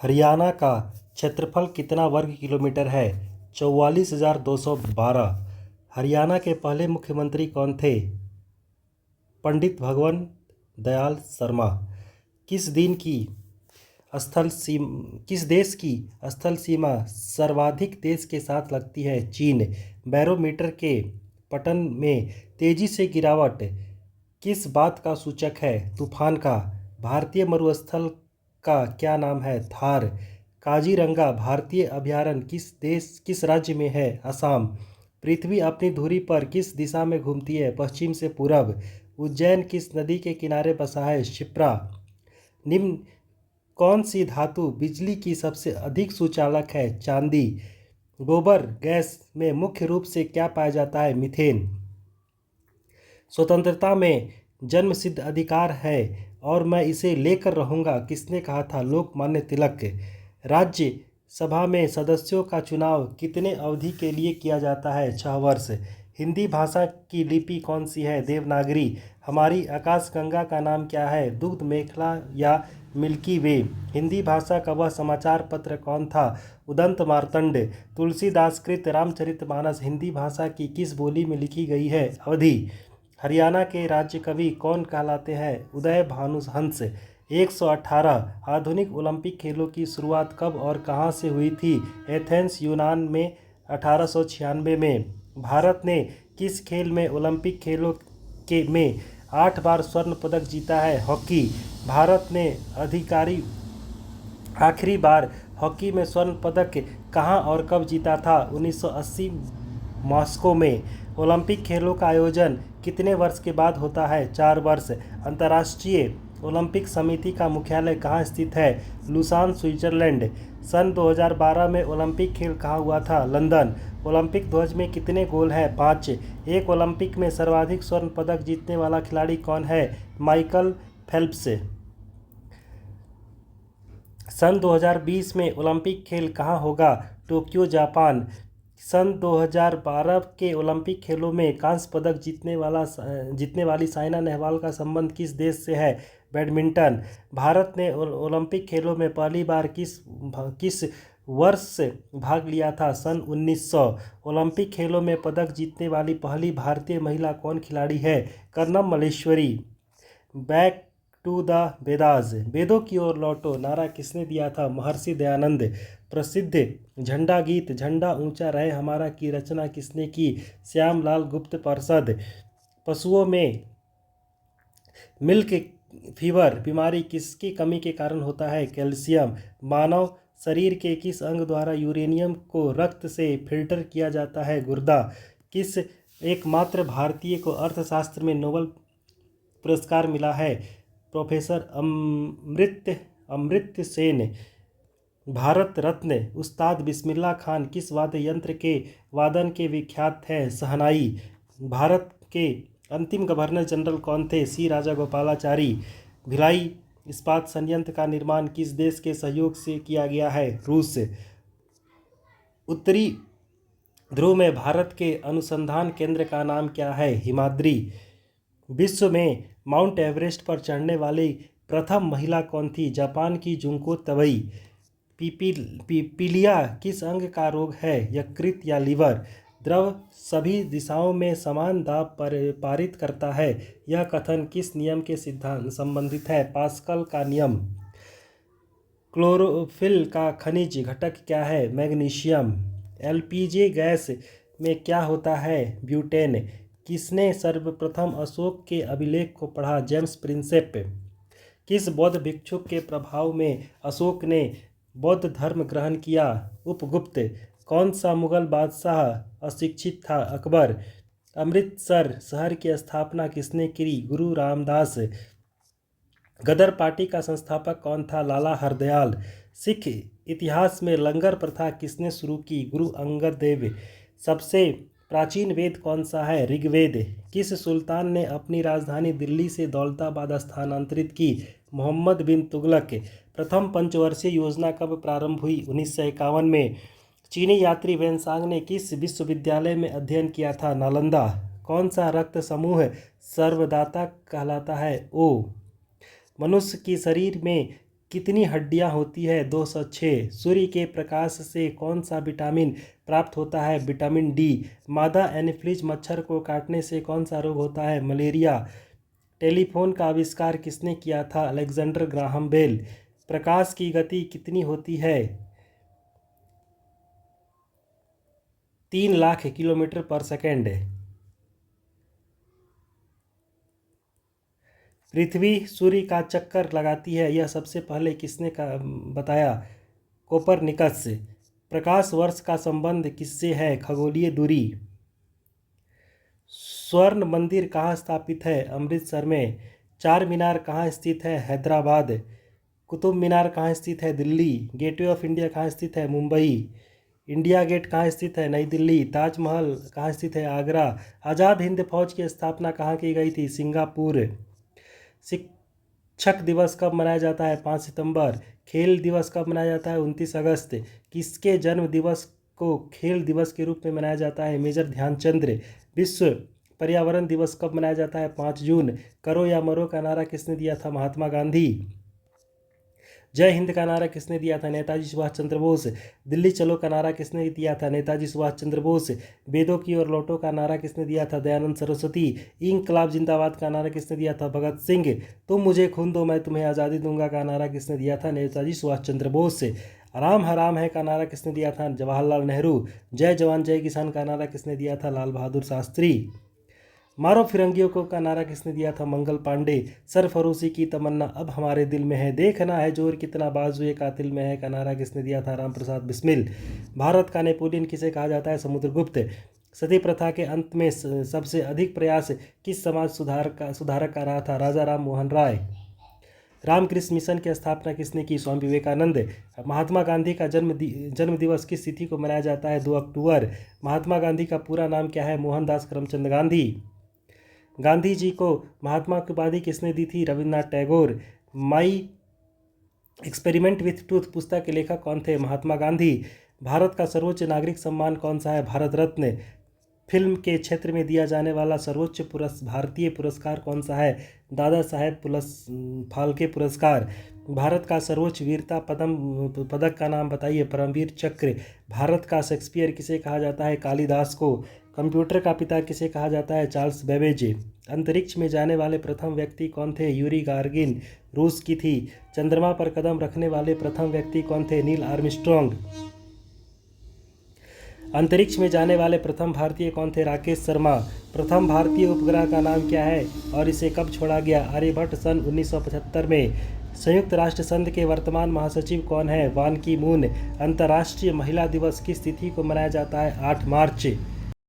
हरियाणा का क्षेत्रफल कितना वर्ग किलोमीटर है? 44,212। हरियाणा के पहले मुख्यमंत्री कौन थे? पंडित भगवंत दयाल शर्मा। किस देश की स्थल सीमा सर्वाधिक देश के साथ लगती है? चीन। बैरोमीटर के पठन में तेजी से गिरावट किस बात का सूचक है? तूफान का। भारतीय मरुस्थल का क्या नाम है? थार। काजीरंगा भारतीय अभयारण्य किस राज्य में है? असम। पृथ्वी अपनी धुरी पर किस दिशा में घूमती है? पश्चिम से पूरब। उज्जैन किस नदी के किनारे बसा है? क्षिप्रा। निम्न कौन सी धातु बिजली की सबसे अधिक सुचालक है? चांदी। गोबर गैस में मुख्य रूप से क्या पाया जाता है? मीथेन। स्वतंत्रता में जन्म सिद्ध अधिकार है और मैं इसे लेकर रहूंगा, किसने कहा था? लोकमान्य तिलक। राज्य सभा में सदस्यों का चुनाव कितने अवधि के लिए किया जाता है? 6 वर्ष। हिंदी भाषा की लिपि कौन सी है? देवनागरी। हमारी आकाशगंगा का नाम क्या है? दुग्ध मेखला या मिल्की वे। हिंदी भाषा का वह समाचार पत्र कौन था? उदंत मार्तंड। तुलसीदास कृत रामचरितमानस हिंदी भाषा की किस बोली में लिखी गई है? अवधी। हरियाणा के राज्य कवि कौन कहलाते हैं? उदय भानु हंस। 118। आधुनिक ओलंपिक खेलों की शुरुआत कब और कहां से हुई थी? एथेंस यूनान में 1896 में। भारत ने किस खेल में ओलंपिक खेलों में 8 बार स्वर्ण पदक जीता है? हॉकी। भारत ने आखिरी बार हॉकी में स्वर्ण पदक कहां और कब जीता था? 1980 मॉस्को में। ओलंपिक खेलों का आयोजन कितने वर्ष के बाद होता है? 4 वर्ष। अंतर्राष्ट्रीय ओलंपिक समिति का मुख्यालय कहाँ स्थित है? Lausanne, Switzerland. सन 2012 में ओलंपिक खेल कहाँ हुआ था? लंदन। ओलंपिक ध्वज में कितने गोल हैं? 5। एक ओलंपिक में सर्वाधिक स्वर्ण पदक जीतने वाला खिलाड़ी कौन है? Michael Phelps. सन 2020 में ओलंपिक खेल कहाँ होगा? Tokyo, Japan. सन 2012 के ओलंपिक खेलों में कांस्य पदक जीतने वाली साइना नेहवाल का संबंध किस देश से है? बैडमिंटन। भारत ने ओलंपिक खेलों में पहली बार किस वर्ष भाग लिया था? सन 1900। ओलंपिक खेलों में पदक जीतने वाली पहली भारतीय महिला कौन खिलाड़ी है? Karnam Malleswari. Back to the Vedas. वेदों की ओर लौटो नारा किसने दिया था? महर्षि दयानंद। प्रसिद्ध झंडा गीत झंडा ऊंचा रहे हमारा की रचना किसने की? श्यामलाल गुप्त प्रसाद। पशुओं में मिल्क फीवर बीमारी किसकी कमी के कारण होता है? कैल्शियम। मानव शरीर के किस अंग द्वारा यूरेनियम को रक्त से फिल्टर किया जाता है? गुर्दा। किस एकमात्र भारतीय को अर्थशास्त्र में नोबेल पुरस्कार मिला है? प्रोफेसर अमर्त्य सेन। भारत रत्न उस्ताद बिस्मिल्लाह खान किस वाद्य यंत्र के वादन के विख्यात हैं? शहनाई। भारत के अंतिम गवर्नर जनरल कौन थे? सी राजागोपालाचारी। भिलाई इस्पात संयंत्र का निर्माण किस देश के सहयोग से किया गया है? रूस। उत्तरी ध्रुव में भारत के अनुसंधान केंद्र का नाम क्या है? हिमाद्री। विश्व में माउंट एवरेस्ट पर चढ़ने वाली प्रथम महिला कौन थी? जापान की जुंको तबई। पीलिया किस अंग का रोग है? यकृत या लीवर। द्रव सभी दिशाओं में समान दाब पारित करता है, यह कथन किस नियम के सिद्धांत संबंधित है? पास्कल का नियम। क्लोरोफिल का खनिज घटक क्या है? मैग्नीशियम। एलपीजी गैस में क्या होता है? ब्यूटेन। किसने सर्वप्रथम अशोक के अभिलेख को पढ़ा? James Prinsep. किस बौद्ध भिक्षुक के प्रभाव में अशोक ने बौद्ध धर्म ग्रहण किया? उपगुप्त। कौन सा मुगल बादशाह अशिक्षित था? अकबर। अमृतसर शहर की स्थापना किसने की? गुरु रामदास। गदर पार्टी का संस्थापक कौन था? लाला हरदयाल। सिख इतिहास में लंगर प्रथा किसने शुरू की? गुरु अंगद देव। सबसे प्राचीन वेद कौन सा है? ऋग्वेद। किस सुल्तान ने अपनी राजधानी दिल्ली से दौलताबाद स्थानांतरित की? मोहम्मद बिन तुगलक। प्रथम पंचवर्षीय योजना कब प्रारंभ हुई? 1951 में। चीनी यात्री वेनसांग ने किस विश्वविद्यालय में अध्ययन किया था? नालंदा। कौन सा रक्त समूह सर्वदाता कहलाता है? ओ। मनुष्य के शरीर में कितनी हड्डियां होती है? 206। सूर्य के प्रकाश से कौन सा विटामिन प्राप्त होता है? Vitamin D. मादा एनोफिलीज मच्छर को काटने से कौन सा रोग होता है? मलेरिया। टेलीफोन का आविष्कार किसने किया था? Alexander Graham bell. प्रकाश की गति कितनी होती है? 3 लाख किलोमीटर पर सेकेंड। पृथ्वी सूर्य का चक्कर लगाती है, यह सबसे पहले किसने बताया? कोपरनिकस। प्रकाश वर्ष का संबंध किससे है? खगोलीय दूरी। स्वर्ण मंदिर कहाँ स्थापित है? अमृतसर में। चार मीनार कहाँ स्थित है? हैदराबाद। कुतुब मीनार कहाँ स्थित है? दिल्ली। गेटवे ऑफ इंडिया कहाँ स्थित है? मुंबई। इंडिया गेट कहाँ स्थित है? नई दिल्ली। ताजमहल कहाँ स्थित है? आगरा। आज़ाद हिंद फौज की स्थापना कहाँ की गई थी? सिंगापुर। शिक्षक दिवस कब मनाया जाता है? 5 सितंबर। खेल दिवस कब मनाया जाता है? 29 अगस्त। किसके जन्म दिवस को खेल दिवस के रूप में मनाया जाता है? मेजर ध्यानचंद। विश्व पर्यावरण दिवस कब मनाया जाता है? 5 जून। करो या मरो का नारा किसने दिया था? महात्मा गांधी। जय हिंद का नारा किसने दिया था? नेताजी सुभाष चंद्र बोस। दिल्ली चलो का नारा किसने दिया था? नेताजी सुभाष चंद्र बोस। वेदों की ओर लौटो का नारा किसने दिया था? दयानंद सरस्वती। इंकलाब जिंदाबाद का नारा किसने दिया था? भगत सिंह। तुम मुझे खून दो मैं तुम्हें आज़ादी दूंगा का नारा किसने दिया था? नेताजी सुभाष चंद्र बोस। आराम हराम है का नारा किसने दिया था? जवाहरलाल नेहरू। जय जवान जय किसान का नारा किसने दिया था? लाल बहादुर शास्त्री। मारो फिरंगियों को का नारा किसने दिया था? मंगल पांडे। सरफरोशी की तमन्ना अब हमारे दिल में है, देखना है जोर कितना बाजुए कातिल में है का नारा किसने दिया था? राम प्रसाद बिस्मिल। भारत का नेपोलियन किसे कहा जाता है? समुद्रगुप्त। सती प्रथा के अंत में सबसे अधिक प्रयास किस समाज सुधारक का रहा था? राजा राम मोहन राय। रामकृष्ण मिशन की स्थापना किसने की? स्वामी विवेकानंद। महात्मा गांधी का जन्म दिवस किस तिथि को मनाया जाता है? 2 अक्टूबर। महात्मा गांधी का पूरा नाम क्या है? मोहनदास करमचंद गांधी। गांधी जी को महात्मा की उपाधि किसने दी थी? Rabindranath Tagore. My experiment with truth पुस्तक के लेखक कौन थे? महात्मा गांधी। भारत का सर्वोच्च नागरिक सम्मान कौन सा है? भारत रत्न। फिल्म के क्षेत्र में दिया जाने वाला सर्वोच्च भारतीय पुरस्कार कौन सा है? दादा साहेब फाल्के पुरस्कार। भारत का सर्वोच्च वीरता पदक का नाम बताइए? परमवीर चक्र। भारत का शेक्सपियर किसे कहा जाता है? कालिदास को। कंप्यूटर का पिता किसे कहा जाता है? Charles Babbage. अंतरिक्ष में जाने वाले प्रथम व्यक्ति कौन थे? यूरी गार्गिन, रूस की थी। चंद्रमा पर कदम रखने वाले प्रथम व्यक्ति कौन थे? Neil Armstrong. अंतरिक्ष में जाने वाले प्रथम भारतीय कौन थे? राकेश शर्मा। प्रथम भारतीय उपग्रह का नाम क्या है और इसे कब छोड़ा गया? आर्यभट्ट सन 1975 में। संयुक्त राष्ट्र संघ के वर्तमान महासचिव कौन है? बान की मून। अंतर्राष्ट्रीय महिला दिवस किस तिथि को मनाया जाता है? 8 मार्च।